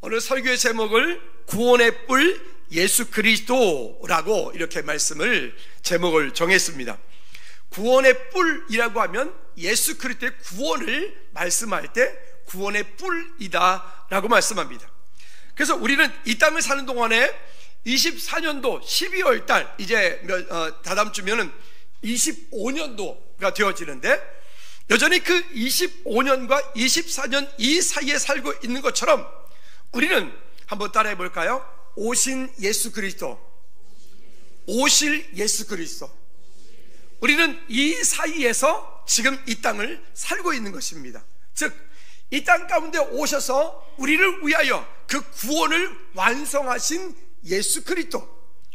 오늘 설교의 제목을 구원의 뿔 예수 그리스도라고 이렇게 제목을 정했습니다. 구원의 뿔이라고 하면 예수 그리스도의 구원을 말씀할 때 구원의 뿔이다 라고 말씀합니다. 그래서 우리는 이 땅을 사는 동안에 24년도 12월 달, 이제 다다음 주면은 25년도가 되어지는데, 여전히 그 25년과 24년 이 사이에 살고 있는 것처럼 우리는 한번 따라해 볼까요? 오신 예수 그리스도, 오실 예수 그리스도. 우리는 이 사이에서 지금 이 땅을 살고 있는 것입니다. 즉, 이 땅 가운데 오셔서 우리를 위하여 그 구원을 완성하신 예수 그리스도,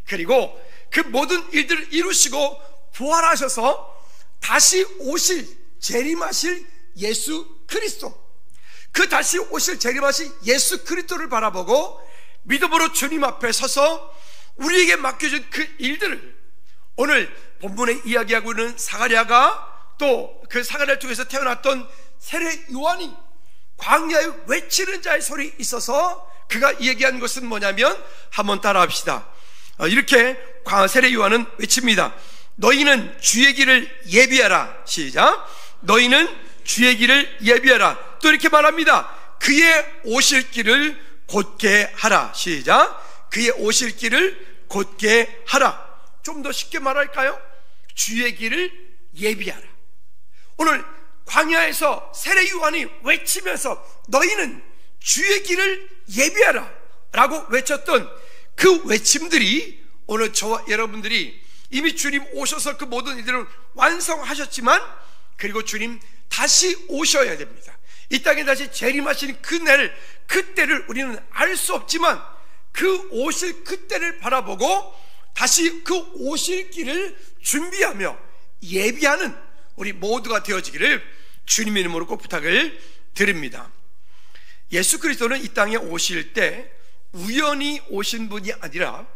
그리고 그 모든 일들을 이루시고 부활하셔서 다시 오실 재림하실 예수 그리스도, 그 다시 오실 재림하실 예수 그리스도를 바라보고 믿음으로 주님 앞에 서서 우리에게 맡겨준 그 일들을 오늘 본문에 이야기하고 있는 사가랴가, 또 그 사가랴를 통해서 태어났던 세례 요한이 광야에 외치는 자의 소리 있어서 그가 얘기한 것은 뭐냐면, 한번 따라합시다. 이렇게 세례 요한은 외칩니다. 너희는 주의 길을 예비하라. 시작. 너희는 주의 길을 예비하라. 또 이렇게 말합니다. 그의 오실 길을 곧게 하라. 시작. 그의 오실 길을 곧게 하라. 좀 더 쉽게 말할까요? 주의 길을 예비하라. 오늘 광야에서 세례 요한이 외치면서 너희는 주의 길을 예비하라 라고 외쳤던 그 외침들이 오늘 저와 여러분들이 이미 주님 오셔서 그 모든 일들을 완성하셨지만, 그리고 주님 다시 오셔야 됩니다. 이 땅에 다시 재림하시는 그때를 우리는 알 수 없지만 그 오실 그때를 바라보고 다시 그 오실 길을 준비하며 예비하는 우리 모두가 되어지기를 주님의 이름으로 꼭 부탁을 드립니다. 예수 그리스도는 이 땅에 오실 때 우연히 오신 분이 아니라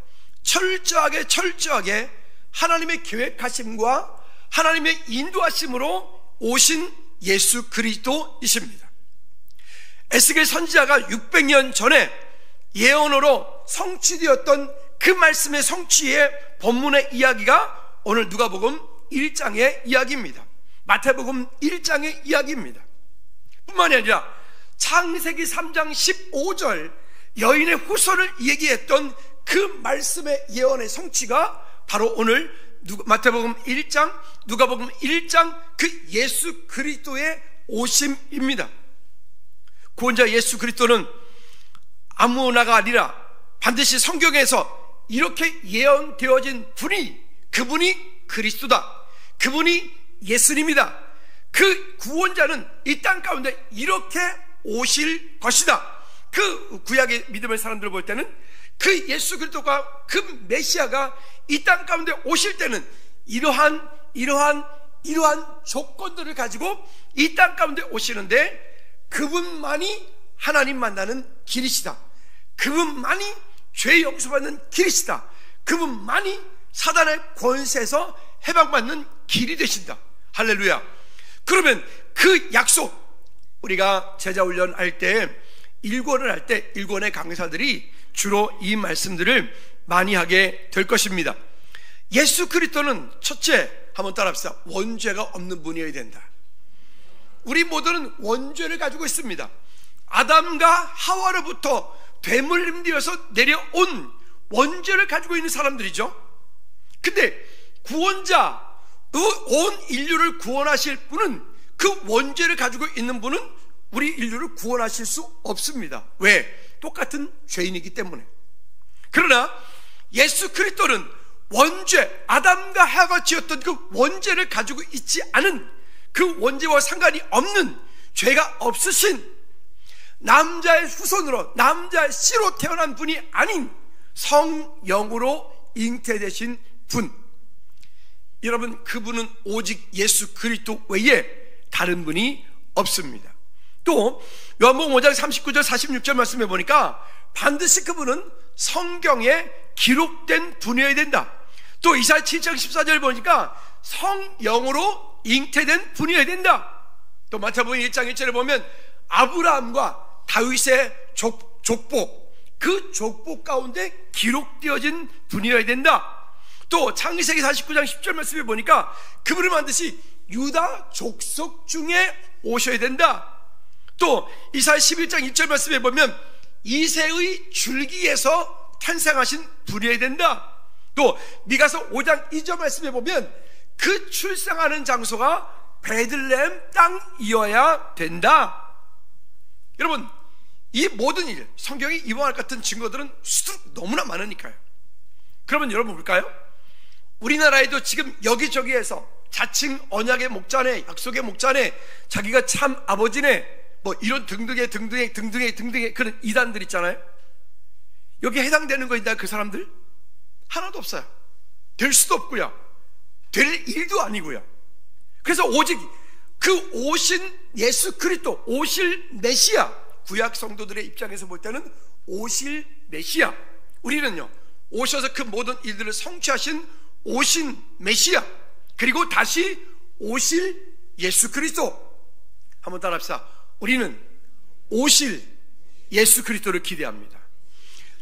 철저하게 하나님의 계획하심과 하나님의 인도하심으로 오신 예수 그리스도이십니다. 에스겔 선지자가 600년 전에 예언으로 성취되었던 그 말씀의 성취의 본문의 이야기가 오늘 누가복음 1장의 이야기입니다. 마태복음 1장의 이야기입니다. 뿐만이 아니라 창세기 3장 15절 여인의 후손을 얘기했던 그 말씀의 예언의 성취가 바로 오늘 마태복음 1장, 누가복음 1장 그 예수 그리스도의 오심입니다. 구원자 예수 그리스도는 아무나가 아니라 반드시 성경에서 이렇게 예언되어진 그분이 그리스도다, 그분이 예수님이다. 그 구원자는 이 땅 가운데 이렇게 오실 것이다. 그 구약의 믿음의 사람들을 볼 때는 그 예수 그리스도가, 그 메시아가 이 땅 가운데 오실 때는 이러한 조건들을 가지고 이 땅 가운데 오시는데, 그분만이 하나님 만나는 길이시다. 그분만이 죄 용서받는 길이시다. 그분만이 사단의 권세에서 해방받는 길이 되신다. 할렐루야. 그러면 그 약속, 우리가 제자훈련 할 때, 일권을 할 때 일권의 강사들이 주로 이 말씀들을 많이 하게 될 것입니다. 예수 그리스도는 첫째, 한번 따라합시다. 원죄가 없는 분이어야 된다. 우리 모두는 원죄를 가지고 있습니다. 아담과 하와로부터 되물림되어서 내려온 원죄를 가지고 있는 사람들이죠. 근데 구원자, 온 인류를 구원하실 분은, 그 원죄를 가지고 있는 분은 우리 인류를 구원하실 수 없습니다. 왜? 똑같은 죄인이기 때문에. 그러나 예수 그리스도는 원죄, 아담과 하와가 지었던 그 원죄를 가지고 있지 않은, 그 원죄와 상관이 없는, 죄가 없으신 남자의 후손으로, 남자의 씨로 태어난 분이 아닌 성령으로 잉태되신 분. 여러분, 그분은 오직 예수 그리스도 외에 다른 분이 없습니다. 또 요한복음 5장 39절 46절 말씀해 보니까 반드시 그분은 성경에 기록된 분이어야 된다. 또 이사야 7장 14절 보니까 성령으로 잉태된 분이어야 된다. 또 마태복음 1장 1절에 보면 아브라함과 다윗의 족복, 그 족복 가운데 기록되어진 분이어야 된다. 또 창세기 49장 10절 말씀에 보니까 그분은 반드시 유다 족속 중에 오셔야 된다. 또 이사야 11장 1절 말씀에 보면 이새의 줄기에서 탄생하신 분이어야 된다. 또 미가서 5장 2절 말씀에 보면 그 출생하는 장소가 베들레헴 땅이어야 된다. 여러분, 이 모든 일, 성경이 이와 같은 증거들은 수두룩 너무나 많으니까요. 그러면 여러분 볼까요? 우리나라에도 지금 여기저기에서 자칭 언약의 목자네, 약속의 목자네, 자기가 참 아버지네, 뭐 이런 등등의 그런 이단들 있잖아요. 여기에 해당되는 거 있나요? 그 사람들? 하나도 없어요. 될 수도 없고요, 될 일도 아니고요. 그래서 오직 그 오신 예수 그리스도, 오실 메시아, 구약 성도들의 입장에서 볼 때는 오실 메시아, 우리는요 오셔서 그 모든 일들을 성취하신 오신 메시아, 그리고 다시 오실 예수 그리스도. 한번 따라합시다. 우리는 오실 예수 그리스도를 기대합니다.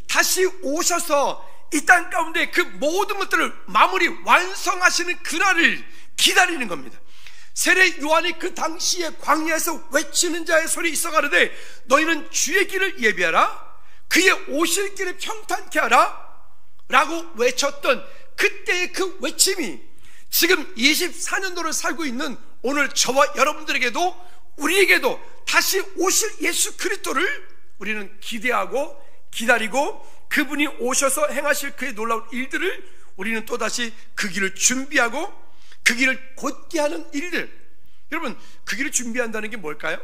다시 오셔서 이 땅 가운데 그 모든 것들을 마무리 완성하시는 그날을 기다리는 겁니다. 세례 요한이 그 당시에 광야에서 외치는 자의 소리 있어 가로되 너희는 주의 길을 예비하라, 그의 오실 길을 평탄케 하라 라고 외쳤던 그때의 그 외침이 지금 24년도를 살고 있는 오늘 저와 여러분들에게도, 우리에게도 다시 오실 예수 그리스도를 우리는 기대하고 기다리고, 그분이 오셔서 행하실 그의 놀라운 일들을 우리는 또다시 그 길을 준비하고 그 길을 곧게 하는 일들. 여러분, 그 길을 준비한다는 게 뭘까요?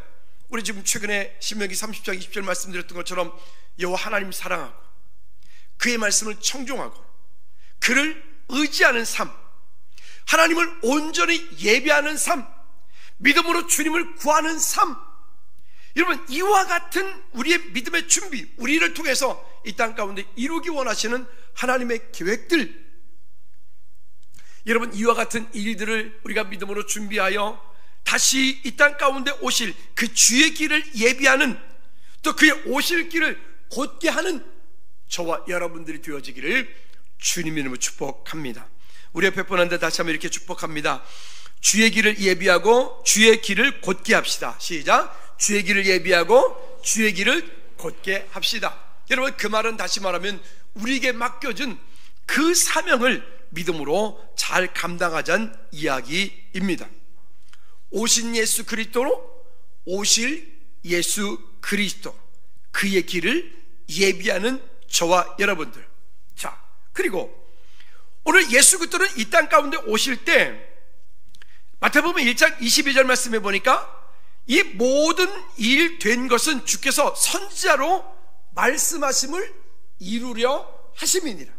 우리 지금 최근에 신명기 30장 20절 말씀드렸던 것처럼 여호와 하나님 사랑하고 그의 말씀을 청종하고 그를 의지하는 삶, 하나님을 온전히 예배하는 삶, 믿음으로 주님을 구하는 삶. 여러분, 이와 같은 우리의 믿음의 준비, 우리를 통해서 이 땅 가운데 이루기 원하시는 하나님의 계획들, 여러분, 이와 같은 일들을 우리가 믿음으로 준비하여 다시 이 땅 가운데 오실 그 주의 길을 예비하는, 또 그의 오실 길을 곧게 하는 저와 여러분들이 되어지기를 주님의 이름으로 축복합니다. 우리 옆에 분한테 다시 한번 이렇게 축복합니다. 주의 길을 예비하고 주의 길을 곧게 합시다. 시작. 주의 길을 예비하고 주의 길을 곧게 합시다. 여러분, 그 말은 다시 말하면 우리에게 맡겨진 그 사명을 믿음으로 잘 감당하자는 이야기입니다. 오신 예수 그리스도로 오실 예수 그리스도, 그의 길을 예비하는 저와 여러분들. 자, 그리고 오늘 예수 그리스도는 이 땅 가운데 오실 때 마태복음 1장 22절 말씀해 보니까 이 모든 일 된 것은 주께서 선지자로 말씀하심을 이루려 하심이니라.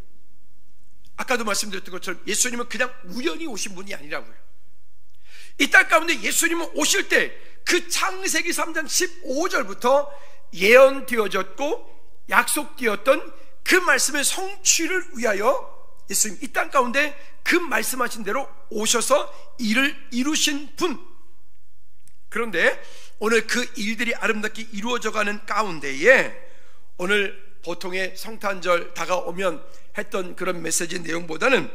아까도 말씀드렸던 것처럼 예수님은 그냥 우연히 오신 분이 아니라고요. 이 땅 가운데 예수님은 오실 때 그 창세기 3장 15절부터 예언되어졌고 약속되었던 그 말씀의 성취를 위하여 예수님 이 땅 가운데 그 말씀하신 대로 오셔서 일을 이루신 분. 그런데 오늘 그 일들이 아름답게 이루어져가는 가운데에 오늘 보통의 성탄절 다가오면 했던 그런 메시지 내용보다는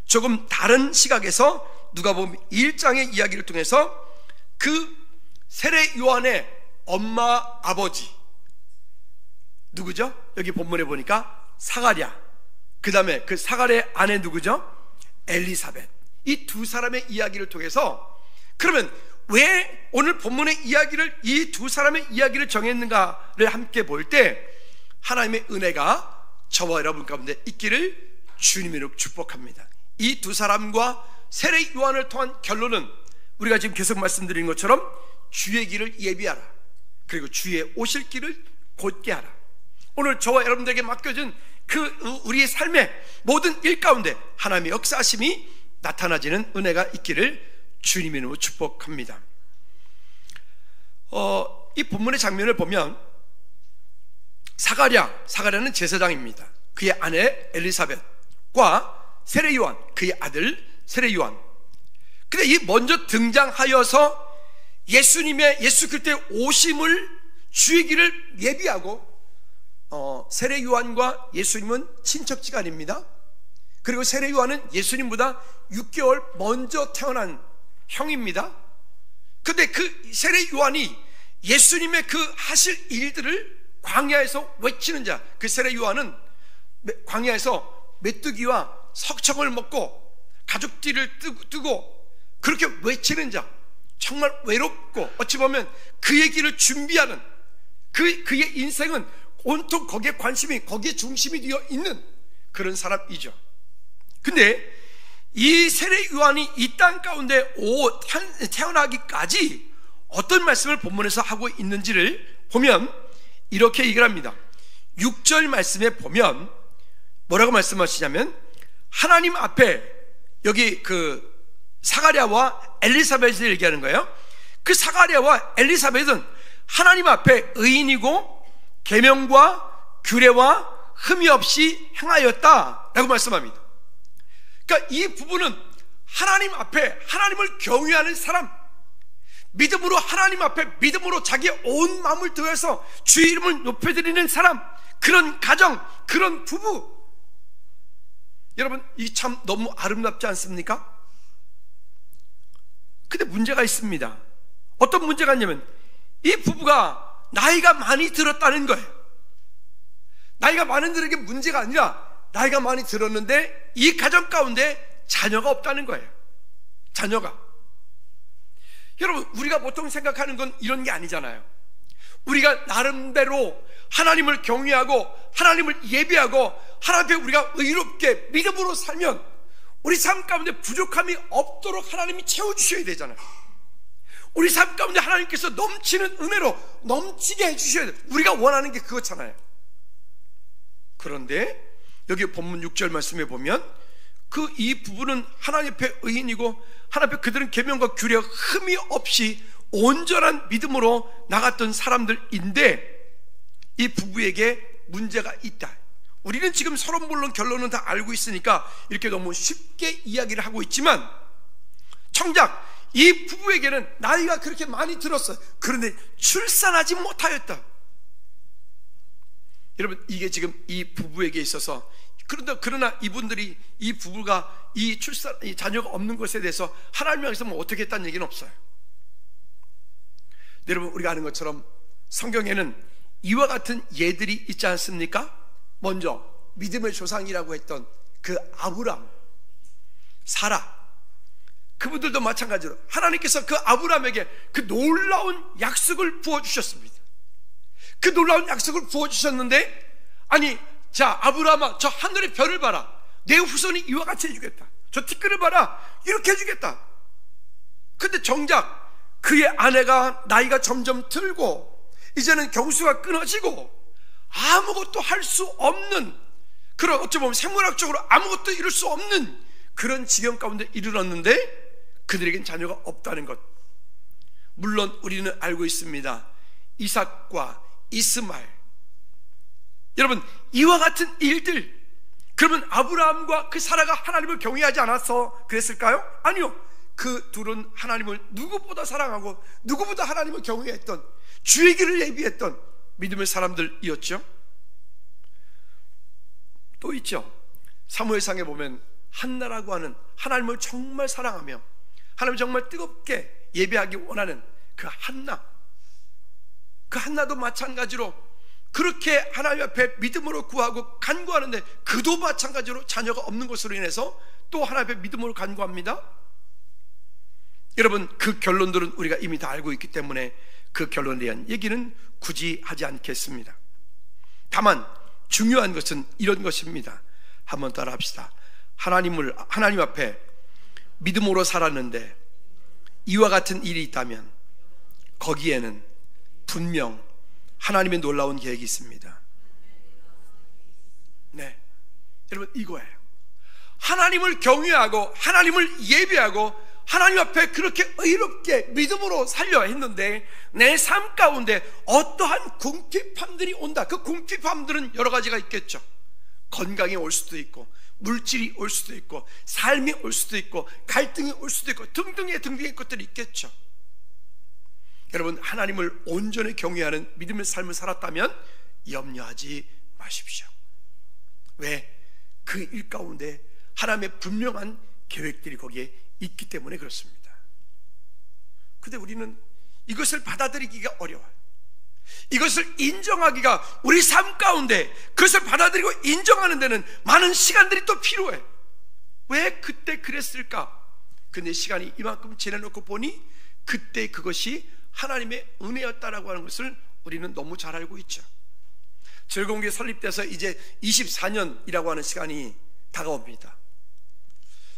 조금 다른 시각에서 누가복음 1장의 이야기를 통해서 그 세례 요한의 엄마 아버지 누구죠? 여기 본문에 보니까 사가랴, 그 다음에 그 사가랴의 아내 누구죠? 엘리사벳. 이 두 사람의 이야기를 통해서, 그러면 왜 오늘 본문의 이야기를, 이 두 사람의 이야기를 정했는가를 함께 볼 때 하나님의 은혜가 저와 여러분 가운데 있기를 주님으로 축복합니다. 이 두 사람과 세례 요한을 통한 결론은 우리가 지금 계속 말씀드린 것처럼 주의 길을 예비하라, 그리고 주의 오실 길을 곧게 하라. 오늘 저와 여러분들에게 맡겨진 그 우리의 삶의 모든 일 가운데 하나님의 역사하심이 나타나지는 은혜가 있기를 주님의 이름으로 축복합니다. 이 본문의 장면을 보면 사가랴는 제사장입니다. 그의 아내 엘리사벳과 세례 요한, 그의 아들 세례 요한. 근데 이 먼저 등장하여서 예수 그리스도의 오심을, 주의 길을 예비하고 세례 요한과 예수님은 친척지간입니다. 그리고 세례 요한은 예수님보다 6개월 먼저 태어난 형입니다. 근데 그 세례 요한이 예수님의 그 하실 일들을 광야에서 외치는 자, 그 세례 요한은 광야에서 메뚜기와 석청을 먹고 가죽띠를 뜨고 그렇게 외치는 자, 정말 외롭고 어찌 보면 그의 길을 준비하는 그의 인생은 온통 거기에 관심이, 거기에 중심이 되어 있는 그런 사람이죠. 근데 이 세례 요한이 이 땅 가운데 태어나기까지 어떤 말씀을 본문에서 하고 있는지를 보면 이렇게 얘기를 합니다. 6절 말씀에 보면 뭐라고 말씀하시냐면, 하나님 앞에, 여기 그 사가랴와 엘리사벳을 얘기하는 거예요. 그 사가랴와 엘리사벳은 하나님 앞에 의인이고 계명과 규례와 흠이 없이 행하였다라고 말씀합니다. 그러니까 이 부분은 하나님 앞에 하나님을 경외하는 사람, 믿음으로 하나님 앞에 믿음으로 자기의 온 마음을 다해서 주의 이름을 높여드리는 사람, 그런 가정, 그런 부부, 여러분 이 참 너무 아름답지 않습니까? 근데 문제가 있습니다. 어떤 문제가 있냐면, 이 부부가 나이가 많이 들었다는 거예요. 나이가 많은 들은 게 문제가 아니라 나이가 많이 들었는데 이 가정 가운데 자녀가 없다는 거예요. 자녀가. 여러분, 우리가 보통 생각하는 건 이런 게 아니잖아요. 우리가 나름대로 하나님을 경외하고 하나님을 예배하고 하나님 앞에 우리가 의롭게 믿음으로 살면 우리 삶 가운데 부족함이 없도록 하나님이 채워주셔야 되잖아요. 우리 삶 가운데 하나님께서 넘치는 은혜로 넘치게 해주셔야 돼요. 우리가 원하는 게 그거잖아요. 그런데 여기 본문 6절 말씀에 보면 그 이 부부는 하나님 앞에 의인이고 하나님 앞에 그들은 계명과 규례 흠이 없이 온전한 믿음으로 나갔던 사람들인데, 이 부부에게 문제가 있다. 우리는 지금 서로 물론 결론은 다 알고 있으니까 이렇게 너무 쉽게 이야기를 하고 있지만, 정작 이 부부에게는 나이가 그렇게 많이 들었어요. 그런데 출산하지 못하였다. 여러분, 이게 지금 이 부부에게 있어서, 그러나 이분들이, 이 부부가 이 자녀가 없는 것에 대해서 하나님 향해서 뭐 어떻게 했다는 얘기는 없어요. 여러분, 우리가 아는 것처럼 성경에는 이와 같은 예들이 있지 않습니까? 먼저 믿음의 조상이라고 했던 그 아브람, 사라, 그분들도 마찬가지로 하나님께서 그 아브람에게 그 놀라운 약속을 부어주셨습니다. 그 놀라운 약속을 부어주셨는데, 아니, 자 아브람아, 저 하늘의 별을 봐라, 내 후손이 이와 같이 해주겠다, 저 티끌을 봐라, 이렇게 해주겠다. 근데 정작 그의 아내가 나이가 점점 들고 이제는 경수가 끊어지고 아무것도 할 수 없는, 그런 어찌 보면 생물학적으로 아무것도 이룰 수 없는 그런 지경 가운데 이르렀는데 그들에겐 자녀가 없다는 것. 물론 우리는 알고 있습니다. 이삭과 이스마엘. 여러분, 이와 같은 일들, 그러면 아브라함과 그 사라가 하나님을 경외하지 않아서 그랬을까요? 아니요. 그 둘은 하나님을 누구보다 사랑하고 누구보다 하나님을 경외했던, 주의 길을 예비했던 믿음의 사람들이었죠. 또 있죠. 사무엘상에 보면 한나라고 하는, 하나님을 정말 사랑하며 하나님을 정말 뜨겁게 예배하기 원하는 그 한나, 그 한나도 마찬가지로 그렇게 하나님 앞에 믿음으로 구하고 간구하는데, 그도 마찬가지로 자녀가 없는 것으로 인해서 또 하나님 앞에 믿음으로 간구합니다. 여러분, 그 결론들은 우리가 이미 다 알고 있기 때문에 그 결론에 대한 얘기는 굳이 하지 않겠습니다. 다만 중요한 것은 이런 것입니다. 한번 따라 합시다. 하나님 앞에 믿음으로 살았는데 이와 같은 일이 있다면 거기에는 분명 하나님의 놀라운 계획이 있습니다. 네, 여러분, 이거예요. 하나님을 경외하고 하나님을 예배하고 하나님 앞에 그렇게 의롭게 믿음으로 살려 했는데 내 삶 가운데 어떠한 궁핍함들이 온다. 그 궁핍함들은 여러 가지가 있겠죠. 건강이 올 수도 있고, 물질이 올 수도 있고, 삶이 올 수도 있고, 갈등이 올 수도 있고, 등등의 것들이 있겠죠. 여러분, 하나님을 온전히 경외하는 믿음의 삶을 살았다면 염려하지 마십시오. 왜? 그 일 가운데 하나님의 분명한 계획들이 거기에 있기 때문에 그렇습니다. 근데 우리는 이것을 받아들이기가 어려워요. 이것을 인정하기가, 우리 삶 가운데 그것을 받아들이고 인정하는 데는 많은 시간들이 또 필요해. 왜 그때 그랬을까? 근데 시간이 이만큼 지내놓고 보니 그때 그것이 하나님의 은혜였다라고 하는 것을 우리는 너무 잘 알고 있죠. 즐거운교회 설립돼서 이제 24년이라고 하는 시간이 다가옵니다.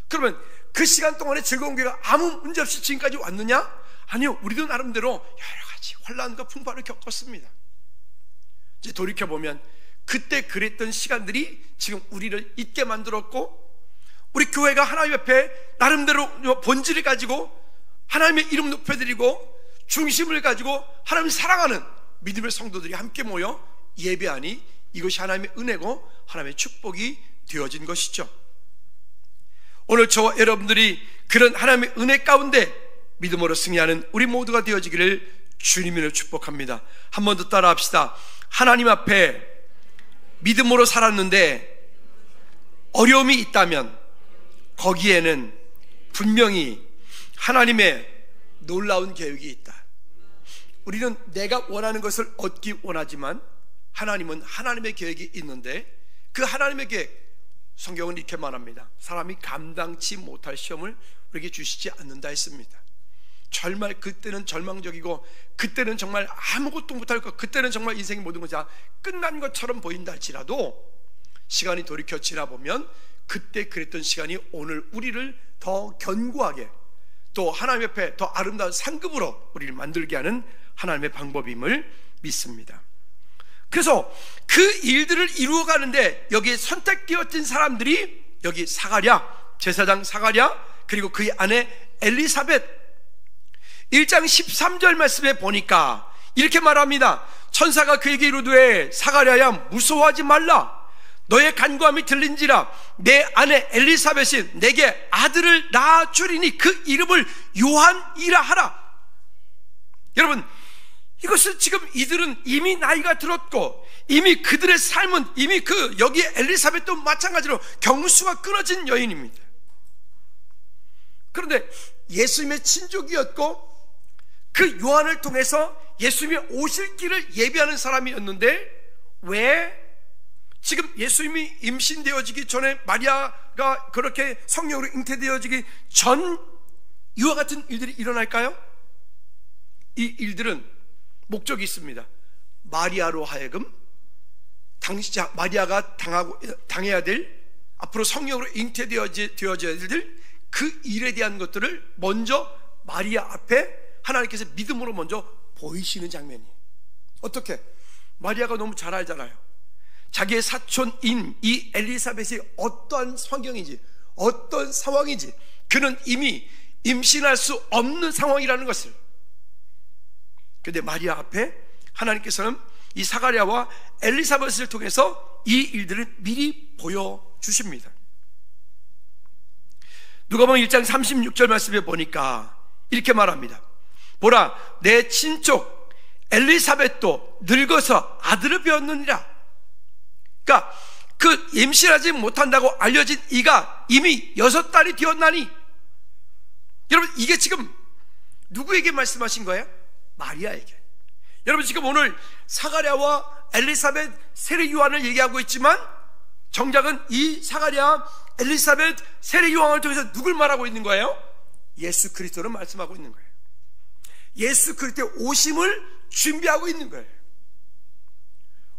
그러면 그 시간 동안에 즐거운교회가 아무 문제 없이 지금까지 왔느냐? 아니요, 우리도 나름대로 여러 가지 환난과 풍파를 겪었습니다. 이제 돌이켜보면 그때 그랬던 시간들이 지금 우리를 잊게 만들었고, 우리 교회가 하나님 앞에 나름대로 본질을 가지고 하나님의 이름 높여드리고 중심을 가지고 하나님을 사랑하는 믿음의 성도들이 함께 모여 예배하니 이것이 하나님의 은혜고 하나님의 축복이 되어진 것이죠. 오늘 저와 여러분들이 그런 하나님의 은혜 가운데 믿음으로 승리하는 우리 모두가 되어지기를 주님으로 축복합니다. 한 번 더 따라 합시다. 하나님 앞에 믿음으로 살았는데 어려움이 있다면 거기에는 분명히 하나님의 놀라운 계획이 있다. 우리는 내가 원하는 것을 얻기 원하지만 하나님은 하나님의 계획이 있는데, 그 하나님의 계획, 성경은 이렇게 말합니다. 사람이 감당치 못할 시험을 우리에게 주시지 않는다 했습니다. 정말 그때는 절망적이고, 그때는 정말 아무것도 못할 것, 그때는 정말 인생의 모든 것이 다 끝난 것처럼 보인다 할지라도 시간이 돌이켜 지나보면 그때 그랬던 시간이 오늘 우리를 더 견고하게, 또 하나님 옆에 더 아름다운 상급으로 우리를 만들게 하는 하나님의 방법임을 믿습니다. 그래서 그 일들을 이루어가는데 여기에 선택되어진 사람들이, 여기 사가랴, 제사장 사가랴, 그리고 그의 아내 엘리사벳, 1장 13절 말씀에 보니까 이렇게 말합니다. 천사가 그에게 이르되 사가랴야 무서워하지 말라. 너의 간구함이 들린지라 내 아내 엘리사벳이 내게 아들을 낳아주리니 그 이름을 요한이라 하라. 여러분, 이것을 지금 이들은 이미 나이가 들었고 이미 그들의 삶은 이미 여기 엘리사벳도 마찬가지로 경수가 끊어진 여인입니다. 그런데 예수님의 친족이었고 그 요한을 통해서 예수님이 오실 길을 예비하는 사람이었는데, 왜 지금 예수님이 임신되어지기 전에 마리아가 그렇게 성령으로 잉태되어지기 전 이와 같은 일들이 일어날까요? 이 일들은 목적이 있습니다. 마리아로 하여금 마리아가 당해야 될, 앞으로 성령으로 잉태되어져야 될 그 일에 대한 것들을 먼저 마리아 앞에 하나님께서 믿음으로 먼저 보이시는 장면이에요. 어떻게? 마리아가 너무 잘 알잖아요. 자기의 사촌인 이 엘리사벳이 어떠한 환경인지, 어떤 상황인지, 그는 이미 임신할 수 없는 상황이라는 것을. 그런데 마리아 앞에 하나님께서는 이 사가랴와 엘리사벳을 통해서 이 일들을 미리 보여주십니다. 누가복음 1장 36절 말씀에 보니까 이렇게 말합니다. 보라, 내 친족 엘리사벳도 늙어서 아들을 배웠느니라. 그러니까 그 임신하지 못한다고 알려진 이가 이미 6달이 되었나니. 여러분, 이게 지금 누구에게 말씀하신 거예요? 마리아에게. 여러분, 지금 오늘 사가랴와 엘리사벳, 세례 요한을 얘기하고 있지만 정작은 이 사가랴, 엘리사벳, 세례 요한을 통해서 누굴 말하고 있는 거예요? 예수 그리스도를 말씀하고 있는 거예요. 예수 그리스도의 오심을 준비하고 있는 거예요.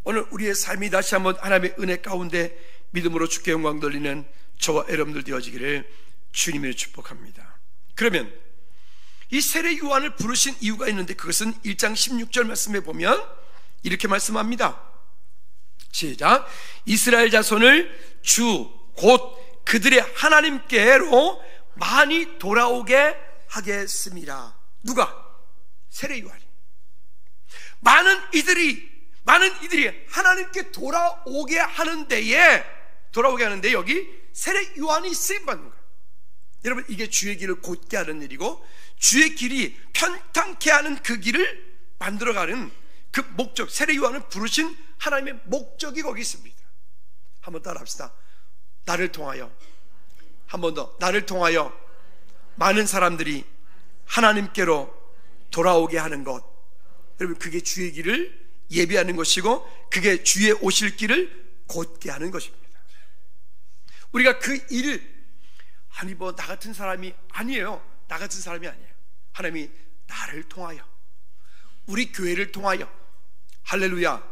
오늘 우리의 삶이 다시 한번 하나님의 은혜 가운데 믿음으로 주께 영광 돌리는 저와 여러분들 되어지기를 주님으로 축복합니다. 그러면 이 세례 요한을 부르신 이유가 있는데, 그것은 1장 16절 말씀에 보면 이렇게 말씀합니다. 시작. 이스라엘 자손을 주 곧 그들의 하나님께로 많이 돌아오게 하겠습니다. 누가? 세례 요한이. 많은 이들이 하나님께 돌아오게 하는 데에 여기 세례 요한이 쓰임받는 거예요. 여러분, 이게 주의 길을 곧게 하는 일이고 주의 길이 편탄케 하는 그 길을 만들어가는 그 목적, 세례 요한을 부르신 하나님의 목적이 거기 있습니다. 한번 따라 합시다. 나를 통하여, 한 번 더, 나를 통하여 많은 사람들이 하나님께로 돌아오게 하는 것. 여러분, 그게 주의 길을 예비하는 것이고, 그게 주의 오실 길을 곧게 하는 것입니다. 우리가 그 일을, 아니 뭐 나 같은 사람이 아니에요. 나 같은 사람이 아니에요. 하나님이 나를 통하여, 우리 교회를 통하여, 할렐루야,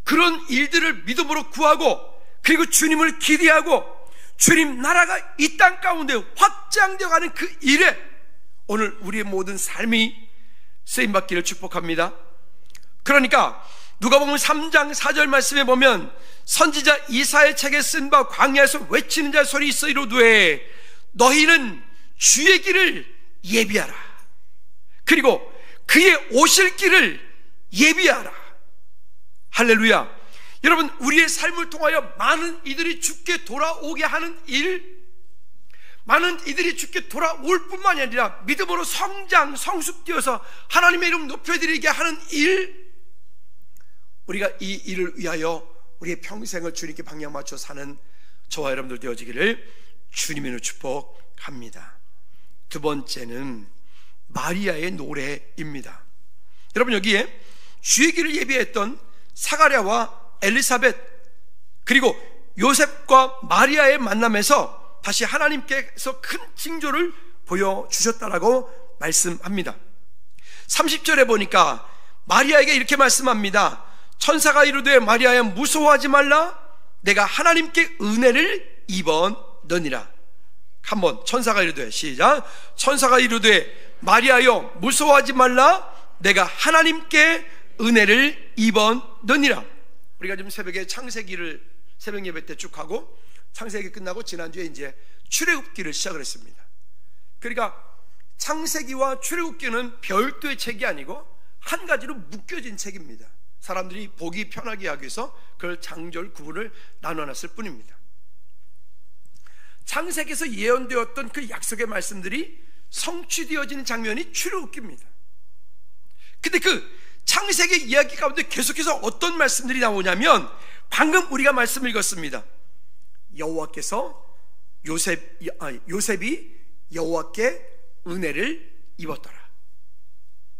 그런 일들을 믿음으로 구하고, 그리고 주님을 기대하고 주님 나라가 이 땅 가운데 확장되어 가는 그 일에 오늘 우리의 모든 삶이 쓰임받기를 축복합니다. 그러니까 누가복음 3장 4절 말씀에 보면, 선지자 이사야의 책에 쓴 바 광야에서 외치는 자의 소리 있어 이르되 너희는 주의 길을 예비하라, 그리고 그의 오실 길을 예비하라. 할렐루야. 여러분, 우리의 삶을 통하여 많은 이들이 주께 돌아오게 하는 일, 많은 이들이 주께 돌아올 뿐만이 아니라 믿음으로 성장, 성숙되어서 하나님의 이름 높여드리게 하는 일, 우리가 이 일을 위하여 우리의 평생을 주님께 방향 맞춰 사는 저와 여러분들 되어지기를 주님의 이름으로 축복합니다. 두 번째는 마리아의 노래입니다. 여러분, 여기에 주의 길을 예비했던 사가랴와 엘리사벳, 그리고 요셉과 마리아의 만남에서 다시 하나님께서 큰 징조를 보여주셨다라고 말씀합니다. 30절에 보니까 마리아에게 이렇게 말씀합니다. 천사가 이르되 마리아야 무서워하지 말라, 내가 하나님께 은혜를 입었느니라. 한번 천사가 이르되, 시작, 천사가 이르되 마리아여 무서워하지 말라, 내가 하나님께 은혜를 입었느니라. 우리가 지금 새벽에 창세기를 새벽 예배 때 쭉 하고, 창세기 끝나고 지난주에 이제 출애굽기를 시작을 했습니다. 그러니까 창세기와 출애굽기는 별도의 책이 아니고 한 가지로 묶여진 책입니다. 사람들이 보기 편하게 하기 위해서 그걸 장절 구분을 나눠놨을 뿐입니다. 창세기에서 예언되었던 그 약속의 말씀들이 성취되어지는 장면이 출애굽기입니다. 근데 그 창세기 이야기 가운데 계속해서 어떤 말씀들이 나오냐면, 방금 우리가 말씀을 읽었습니다. 여호와께서 요셉이 여호와께 은혜를 입었더라.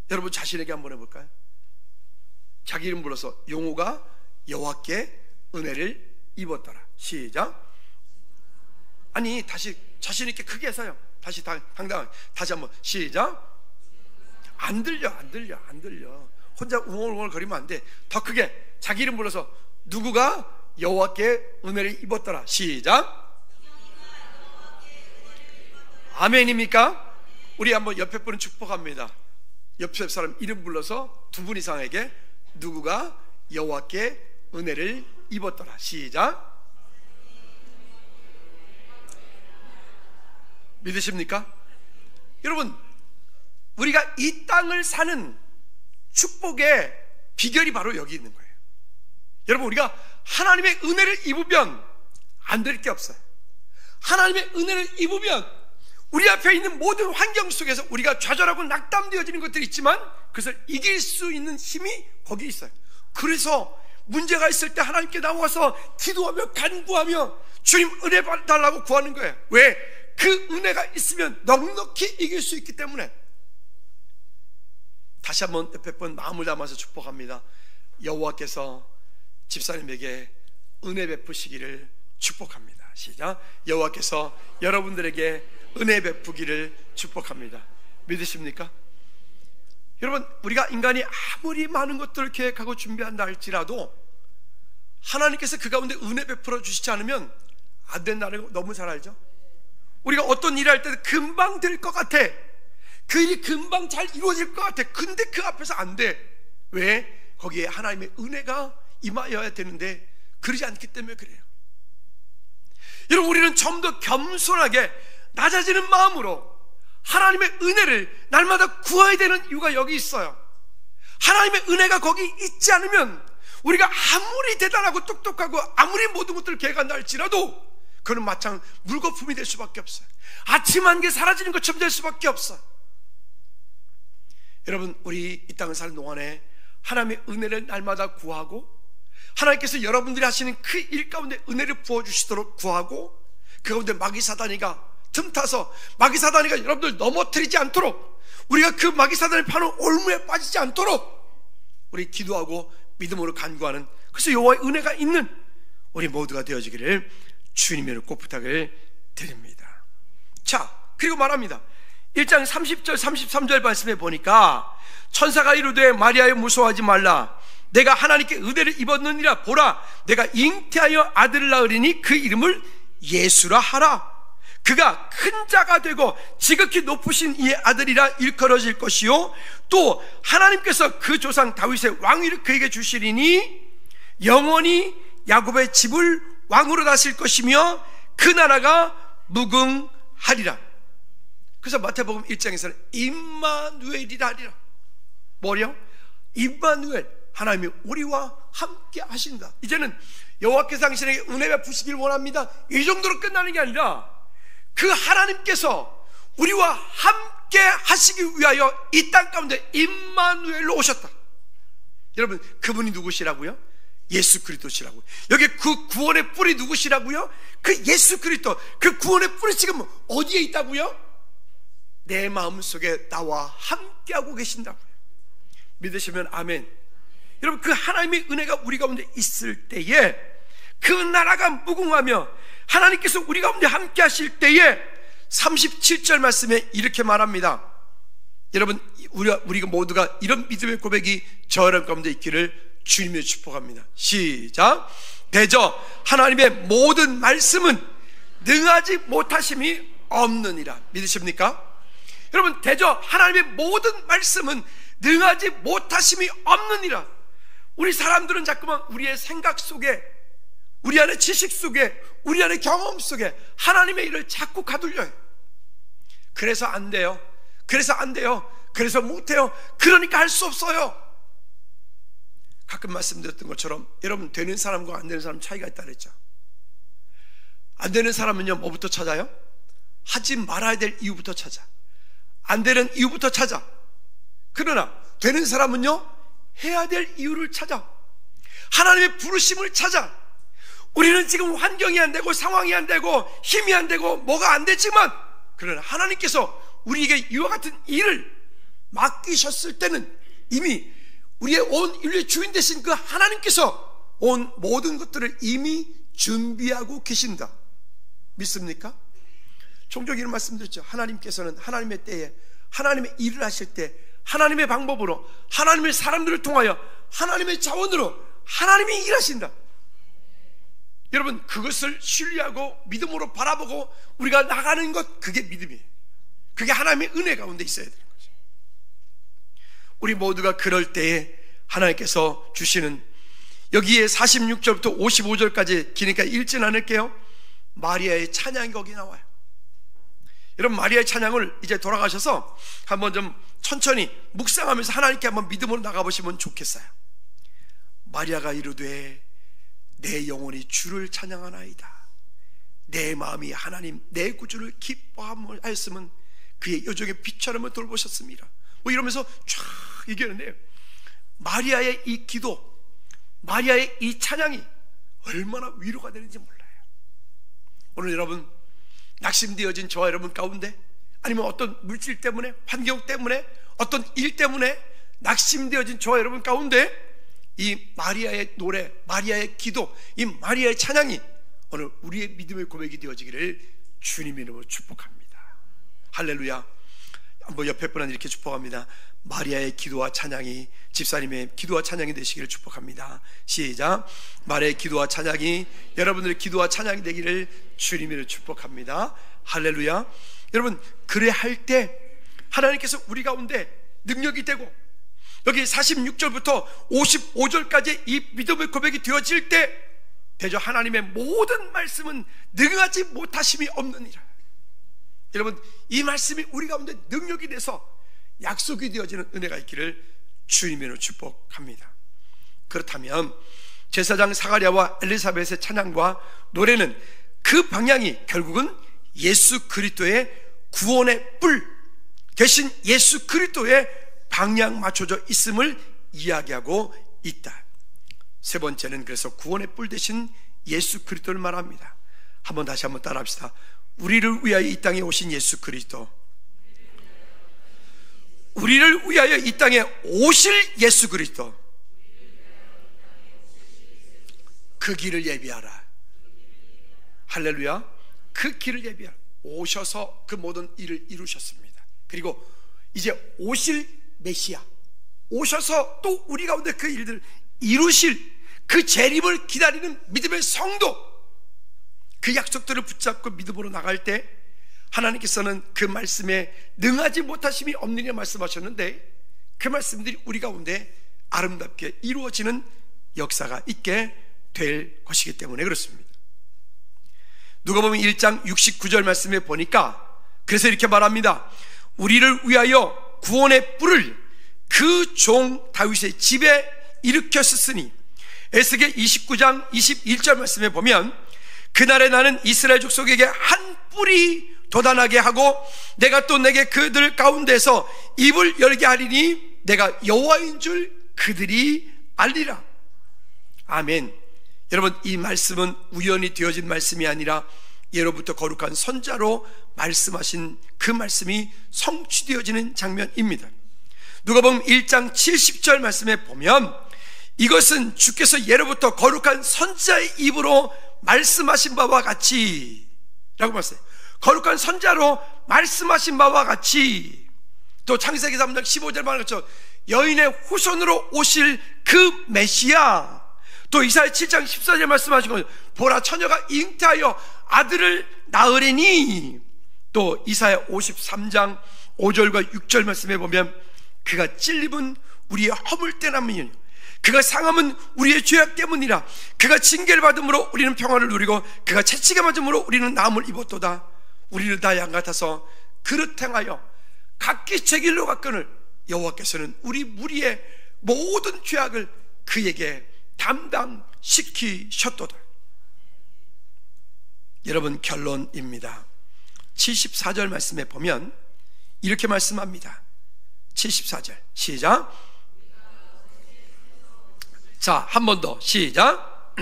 여러분 자신에게 한번 해볼까요? 자기 이름 불러서 용호가 여호와께 은혜를 입었더라. 시작. 아니, 다시 자신 있게 크게 해서요. 다시 당당하게 다시 한번 시작. 안 들려. 혼자 웅얼웅얼 거리면 안 돼. 더 크게 자기 이름 불러서 누구가 여호와께 은혜를 입었더라. 시작. 아멘입니까? 우리 한번 옆에 분은 축복합니다. 옆에 사람 이름 불러서 두 분 이상에게 누구가 여호와께 은혜를 입었더라. 시작. 믿으십니까? 여러분, 우리가 이 땅을 사는 축복의 비결이 바로 여기 있는 거예요. 여러분, 우리가 하나님의 은혜를 입으면 안 될 게 없어요. 하나님의 은혜를 입으면 우리 앞에 있는 모든 환경 속에서 우리가 좌절하고 낙담되어지는 것들이 있지만 그것을 이길 수 있는 힘이 거기 있어요. 그래서 문제가 있을 때 하나님께 나와서 기도하며 간구하며 주님 은혜 달라고 구하는 거예요. 왜? 그 은혜가 있으면 넉넉히 이길 수 있기 때문에. 다시 한번 옆에 분 마음을 담아서 축복합니다. 여호와께서 집사님에게 은혜 베푸시기를 축복합니다. 시작. 여호와께서 여러분들에게 은혜 베푸기를 축복합니다. 믿으십니까? 여러분, 우리가 인간이 아무리 많은 것들을 계획하고 준비한다 할지라도 하나님께서 그 가운데 은혜 베풀어 주시지 않으면 안 된다는 거 너무 잘 알죠? 우리가 어떤 일을 할 때 금방 될 것 같아. 그 일이 금방 잘 이루어질 것 같아. 근데 그 앞에서 안 돼. 왜? 거기에 하나님의 은혜가 임하여야 되는데 그러지 않기 때문에 그래요. 여러분, 우리는 좀 더 겸손하게 낮아지는 마음으로 하나님의 은혜를 날마다 구해야 되는 이유가 여기 있어요. 하나님의 은혜가 거기 있지 않으면 우리가 아무리 대단하고 똑똑하고 아무리 모든 것들을 계획한다 할지라도 그는 마찬 물거품이 될 수밖에 없어요. 아침 한 개 사라지는 것처럼 될 수밖에 없어요. 여러분, 우리 이 땅을 사는 동안에 하나님의 은혜를 날마다 구하고 하나님께서 여러분들이 하시는 그 일 가운데 은혜를 부어주시도록 구하고, 그 가운데 마귀사단이가 틈타서 마귀사단이가 여러분들 넘어뜨리지 않도록, 우리가 그 마귀사단이 파는 올무에 빠지지 않도록 우리 기도하고 믿음으로 간구하는, 그래서 여호와의 은혜가 있는 우리 모두가 되어지기를 주님으로 꼭 부탁을 드립니다. 자, 그리고 말합니다. 1장 30절 33절 말씀에 보니까 천사가 이르되 마리아여 무서워하지 말라, 내가 하나님께 은혜를 입었느니라. 보라, 내가 잉태하여 아들을 낳으리니 그 이름을 예수라 하라. 그가 큰 자가 되고 지극히 높으신 이의 아들이라 일컬어질 것이요, 또 하나님께서 그 조상 다윗의 왕위를 그에게 주시리니 영원히 야곱의 집을 왕으로 다스릴 것이며 그 나라가 무궁하리라. 그래서 마태복음 1장에서는 임마누엘이라 하리라. 뭐요? 임마누엘, 하나님이 우리와 함께 하신다. 이제는 여호와께서 당신에게 은혜 베푸시길 원합니다, 이 정도로 끝나는 게 아니라 그 하나님께서 우리와 함께 하시기 위하여 이 땅 가운데 임마누엘로 오셨다. 여러분, 그분이 누구시라고요? 예수 그리스도시라고요. 여기 그 구원의 뿔이 누구시라고요? 그 예수 그리스도, 그 구원의 뿔이 지금 어디에 있다고요? 내 마음속에 나와 함께하고 계신다고요. 믿으시면 아멘. 여러분, 그 하나님의 은혜가 우리 가운데 있을 때에 그 나라가 무궁하며 하나님께서 우리 가운데 함께 하실 때에 37절 말씀에 이렇게 말합니다. 여러분, 우리가 모두가 이런 믿음의 고백이 저 여러분 가운데 있기를 주님의 축복합니다. 시작. 대저 하나님의 모든 말씀은 능하지 못하심이 없느니라. 믿으십니까? 여러분, 대저 하나님의 모든 말씀은 능하지 못하심이 없느니라. 우리 사람들은 자꾸만 우리의 생각 속에, 우리 안의 지식 속에, 우리 안의 경험 속에 하나님의 일을 자꾸 가둘려요. 그래서 안 돼요, 그래서 안 돼요, 그래서 못해요, 그러니까 할 수 없어요. 가끔 말씀드렸던 것처럼 여러분, 되는 사람과 안 되는 사람 차이가 있다 그랬죠. 안 되는 사람은요, 뭐부터 찾아요? 하지 말아야 될 이유부터 찾아, 안 되는 이유부터 찾아. 그러나 되는 사람은요, 해야 될 이유를 찾아, 하나님의 부르심을 찾아. 우리는 지금 환경이 안 되고 상황이 안 되고 힘이 안 되고 뭐가 안 되지만, 그러나 하나님께서 우리에게 이와 같은 일을 맡기셨을 때는 이미 우리의 온 인류의 주인 되신 그 하나님께서 온 모든 것들을 이미 준비하고 계신다. 믿습니까? 종종 이런 말씀드렸죠. 하나님께서는 하나님의 때에 하나님의 일을 하실 때 하나님의 방법으로, 하나님의 사람들을 통하여, 하나님의 자원으로 하나님이 일하신다. 여러분, 그것을 신뢰하고 믿음으로 바라보고 우리가 나가는 것, 그게 믿음이에요. 그게 하나님의 은혜 가운데 있어야 되는 거죠. 우리 모두가 그럴 때에 하나님께서 주시는, 여기에 46절부터 55절까지 기니까 읽진 않을게요. 마리아의 찬양이 거기 나와요. 여러분, 마리아의 찬양을 이제 돌아가셔서 한번 좀 천천히 묵상하면서 하나님께 한번 믿음으로 나가보시면 좋겠어요. 마리아가 이르되 내 영혼이 주를 찬양하나이다. 내 마음이 하나님 내 구주를 기뻐하였으면 그의 여종의 빛처럼을 돌보셨습니다. 뭐 이러면서 쫙 얘기하는데, 마리아의 이 기도, 마리아의 이 찬양이 얼마나 위로가 되는지 몰라요. 오늘 여러분, 낙심되어진 저와 여러분 가운데, 아니면 어떤 물질 때문에, 환경 때문에, 어떤 일 때문에 낙심되어진 저와 여러분 가운데 이 마리아의 노래, 마리아의 기도, 이 마리아의 찬양이 오늘 우리의 믿음의 고백이 되어지기를 주님의 이름으로 축복합니다. 할렐루야. 한번 옆에 분한테 이렇게 축복합니다. 마리아의 기도와 찬양이 집사님의 기도와 찬양이 되시기를 축복합니다. 시작. 마리아의 기도와 찬양이 여러분들의 기도와 찬양이 되기를 주님을 축복합니다. 할렐루야. 여러분, 그래 할 때 하나님께서 우리 가운데 능력이 되고, 여기 46절부터 55절까지 이 믿음의 고백이 되어질 때 대저 하나님의 모든 말씀은 능하지 못하심이 없느니라. 여러분, 이 말씀이 우리 가운데 능력이 돼서 약속이 되어지는 은혜가 있기를 주님으로 축복합니다. 그렇다면 제사장 사가랴와 엘리사벳의 찬양과 노래는 그 방향이 결국은 예수 그리스도의 구원의 뿔 대신 예수 그리스도의 방향 맞춰져 있음을 이야기하고 있다. 세 번째는 그래서 구원의 뿔 대신 예수 그리스도를 말합니다. 다시 한번 따라합시다. 우리를 위하여 이 땅에 오신 예수 그리스도, 우리를 위하여 이 땅에 오실 예수 그리스도, 그 길을 예비하라. 할렐루야. 그 길을 예비하라. 오셔서 그 모든 일을 이루셨습니다. 그리고 이제 오실 메시아, 오셔서 또 우리 가운데 그 일들을 이루실 그 재림을 기다리는 믿음의 성도, 그 약속들을 붙잡고 믿음으로 나갈 때 하나님께서는 그 말씀에 능하지 못하심이 없느냐 말씀하셨는데, 그 말씀들이 우리 가운데 아름답게 이루어지는 역사가 있게 될 것이기 때문에 그렇습니다. 누가복음 1장 69절 말씀에 보니까 그래서 이렇게 말합니다. 우리를 위하여 구원의 뿔을 그 종 다윗의 집에 일으켰으니, 에스겔 29장 21절 말씀에 보면 그날에 나는 이스라엘 족속에게 한 뿔이 돋아나게 하고 내가 또 내게 그들 가운데서 입을 열게 하리니 내가 여호와인 줄 그들이 알리라. 아멘. 여러분, 이 말씀은 우연히 되어진 말씀이 아니라 예로부터 거룩한 선자로 말씀하신 그 말씀이 성취되어지는 장면입니다. 누가복음 1장 70절 말씀에 보면 이것은 주께서 예로부터 거룩한 선자의 입으로 말씀하신 바와 같이 라고 말씀해요. 거룩한 선자로 말씀하신 바와 같이. 또 창세기 3장 15절 말했죠. 여인의 후손으로 오실 그 메시아. 또 이사야 7장 14절 말씀하신 거죠. 보라, 처녀가 잉태하여 아들을 낳으리니. 또 이사야 53장 5절과 6절 말씀에 보면 그가 찔림은 우리의 허물때남이니 그가 상함은 우리의 죄악 때문이라. 그가 징계를 받음으로 우리는 평화를 누리고 그가 채찍에 맞음으로 우리는 나음을 입었도다. 우리를 다 양 같아서 그릇 행하여 각기 제 길로 갔거늘 여호와께서는 우리 무리의 모든 죄악을 그에게 담당시키셨도다. 여러분, 결론입니다. 74절 말씀에 보면 이렇게 말씀합니다. 74절 시작. 자, 한 번 더 시작.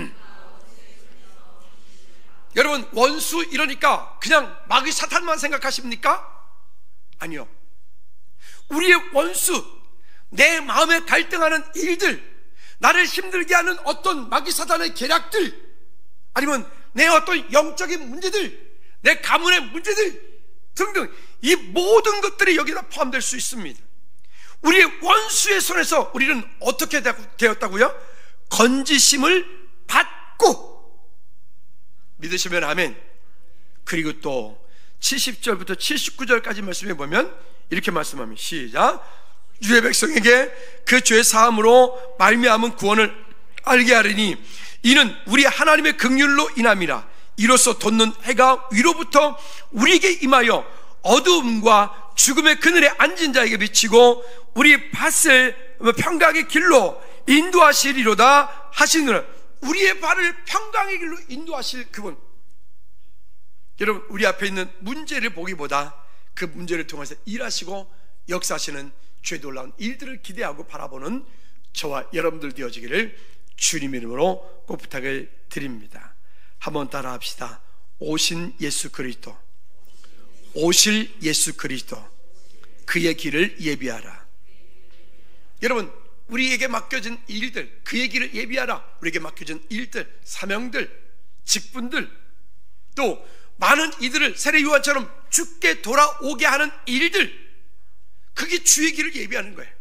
여러분, 원수 이러니까 그냥 마귀 사탄만 생각하십니까? 아니요. 우리의 원수, 내 마음에 갈등하는 일들, 나를 힘들게 하는 어떤 마귀 사탄의 계략들, 아니면 내 어떤 영적인 문제들, 내 가문의 문제들 등등, 이 모든 것들이 여기다 포함될 수 있습니다. 우리의 원수의 손에서 우리는 어떻게 되었다고요? 건지심을 받고. 믿으시면 아멘. 그리고 또 70절부터 79절까지 말씀해 보면 이렇게 말씀합니다. 시작. 유의 백성에게 그 죄 사함으로 말미암은 구원을 알게 하리니 이는 우리 하나님의 긍휼로 인함이라. 이로써 돋는 해가 위로부터 우리에게 임하여 어두움과 죽음의 그늘에 앉은 자에게 비치고 우리 밭을 평강의 길로 인도하시리로다 하시느라. 우리의 발을 평강의 길로 인도하실 그분. 여러분, 우리 앞에 있는 문제를 보기보다 그 문제를 통해서 일하시고 역사하시는 죄 놀라운 일들을 기대하고 바라보는 저와 여러분들 되어지기를 주님 이름으로 꼭 부탁을 드립니다. 한번 따라 합시다. 오신 예수 그리스도, 오실 예수 그리스도, 그의 길을 예비하라. 여러분, 우리에게 맡겨진 일들, 그의 길을 예비하라. 우리에게 맡겨진 일들, 사명들, 직분들, 또 많은 이들을 세례 요한처럼 죽게 돌아오게 하는 일들, 그게 주의 길을 예비하는 거예요.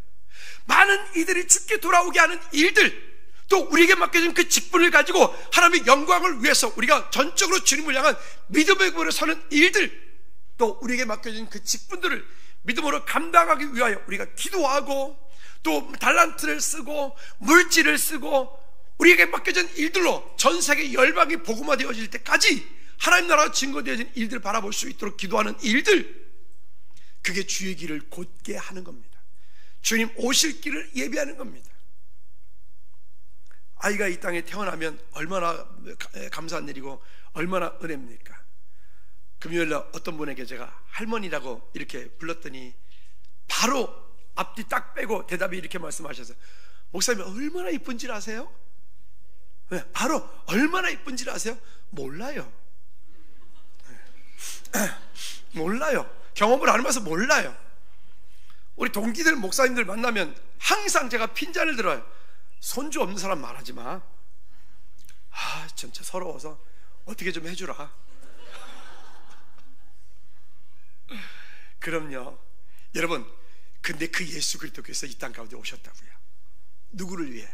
많은 이들이 죽게 돌아오게 하는 일들, 또 우리에게 맡겨진 그 직분을 가지고 하나님의 영광을 위해서 우리가 전적으로 주님을 향한 믿음의 걸어 서는 일들, 또 우리에게 맡겨진 그 직분들을 믿음으로 감당하기 위하여 우리가 기도하고 또 달란트를 쓰고 물질을 쓰고 우리에게 맡겨진 일들로 전 세계 열방이 복음화되어질 때까지 하나님 나라가 증거되어진 일들을 바라볼 수 있도록 기도하는 일들, 그게 주의 길을 곧게 하는 겁니다. 주님 오실 길을 예비하는 겁니다. 아이가 이 땅에 태어나면 얼마나 감사한 일이고 얼마나 은혜입니까? 금요일날 어떤 분에게 제가 할머니라고 이렇게 불렀더니 바로 앞뒤 딱 빼고 대답이 이렇게 말씀하셔서, 목사님 얼마나 이쁜지 아세요? 바로 얼마나 이쁜지를 아세요? 몰라요. 몰라요. 경험을 안 해봐서 몰라요. 우리 동기들, 목사님들 만나면 항상 제가 핀잔을 들어요. 손주 없는 사람 말하지 마. 진짜 서러워서 어떻게 좀 해주라. 그럼요. 여러분, 근데 그 예수 그리스도께서 이 땅 가운데 오셨다고요. 누구를 위해?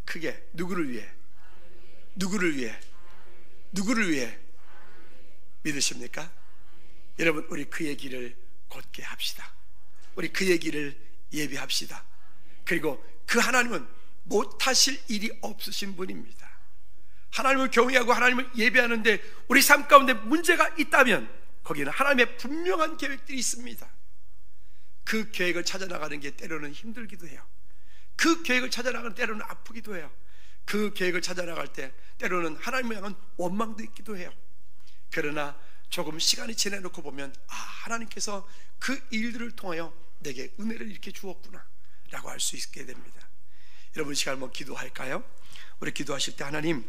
크게, 누구를 위해? 누구를 위해? 누구를 위해? 믿으십니까? 여러분, 우리 그의 길을 곧게 합시다. 우리 그의 길을 예비합시다. 그리고 그 하나님은 못하실 일이 없으신 분입니다. 하나님을 경외하고 하나님을 예배하는데 우리 삶 가운데 문제가 있다면 거기는 하나님의 분명한 계획들이 있습니다. 그 계획을 찾아나가는 게 때로는 힘들기도 해요. 그 계획을 찾아나가는 때로는 아프기도 해요. 그 계획을 찾아나갈 때 때로는 하나님을 향한 원망도 있기도 해요. 그러나 조금 시간이 지나놓고 보면 하나님께서 그 일들을 통하여 내게 은혜를 이렇게 주었구나 라고 할 수 있게 됩니다. 여러분, 이 시간 한번 기도할까요? 우리 기도하실 때 하나님,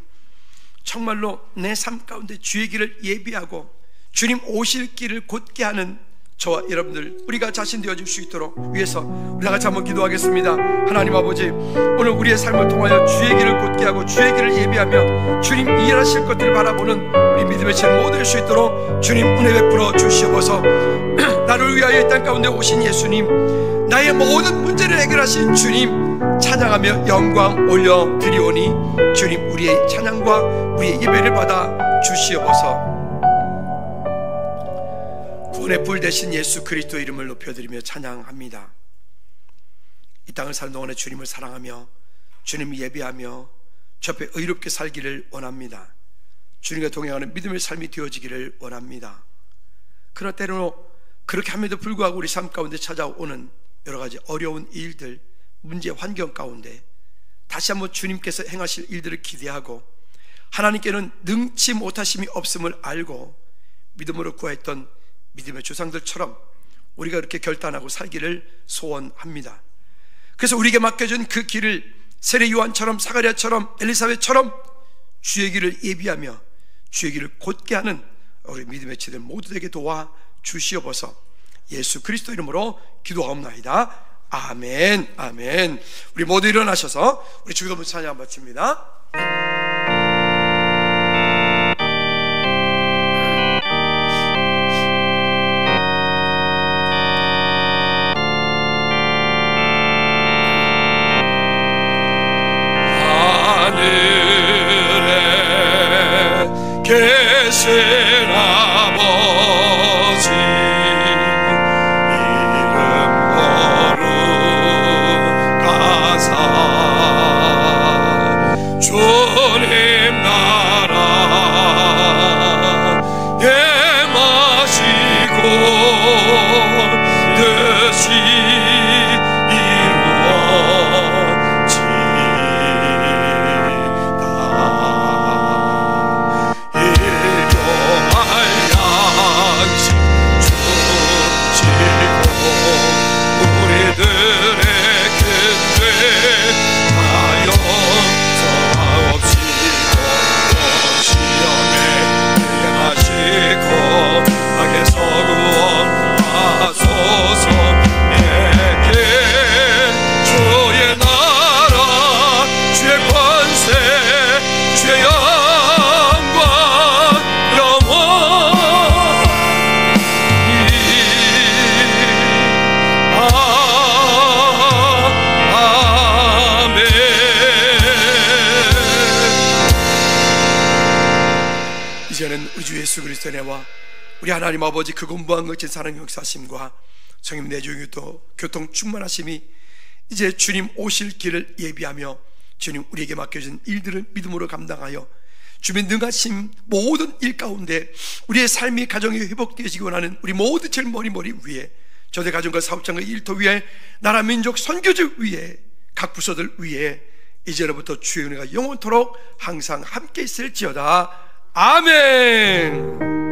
정말로 내 삶 가운데 주의 길을 예비하고 주님 오실 길을 곧게 하는 저와 여러분들 우리가 자신 되어질 수 있도록 위해서 우리 다 같이 한번 기도하겠습니다. 하나님 아버지, 오늘 우리의 삶을 통하여 주의 길을 곧게 하고 주의 길을 예비하며 주님 일하실 것들을 바라보는 우리 믿음의 질 모두 될 수 있도록 주님 은혜 베풀어 주시옵소서. 나를 위하여 이 땅 가운데 오신 예수님, 나의 모든 문제를 해결하신 주님 찬양하며 영광 올려드리오니 주님 우리의 찬양과 우리의 예배를 받아 주시옵소서. 구원의 뿔 되신 예수 그리스도 이름을 높여드리며 찬양합니다. 이 땅을 사는 동안에 주님을 사랑하며 주님을 예배하며 주 앞에 의롭게 살기를 원합니다. 주님과 동행하는 믿음의 삶이 되어지기를 원합니다. 그러나 때로는 그렇게 함에도 불구하고 우리 삶 가운데 찾아오는 여러 가지 어려운 일들, 문제, 환경 가운데 다시 한번 주님께서 행하실 일들을 기대하고 하나님께는 능치 못하심이 없음을 알고 믿음으로 구했던 믿음의 조상들처럼 우리가 그렇게 결단하고 살기를 소원합니다. 그래서 우리에게 맡겨진 그 길을 세례 요한처럼 사가랴처럼 엘리사벳처럼 주의 길을 예비하며 주의 길을 곧게 하는 우리 믿음의 지들 모두 되게 도와 주시옵소서. 예수 그리스도 이름으로 기도하옵나이다. 아멘. 아멘. 우리 모두 일어나셔서 우리 주기도문 찬양 바칩니다. 계신 아버지 이름 거룩하사 주님 나라 임하시고 뜻이 예수 그리스도의 은혜와 우리 하나님 아버지 그 공부한 거친 사랑의 역사심과 성령 내주의 교통 충만하심이 이제 주님 오실 길을 예비하며 주님 우리에게 맡겨진 일들을 믿음으로 감당하여 주님 능하심 모든 일 가운데 우리의 삶이 가정이 회복되어지기 원하는 우리 모두 제일 머리 위에 저대 가정과 사업장과 일터 위에 나라 민족 선교지 위에 각 부서들 위에 이제로부터 주의 은혜가 영원토록 항상 함께 있을지어다. 아멘.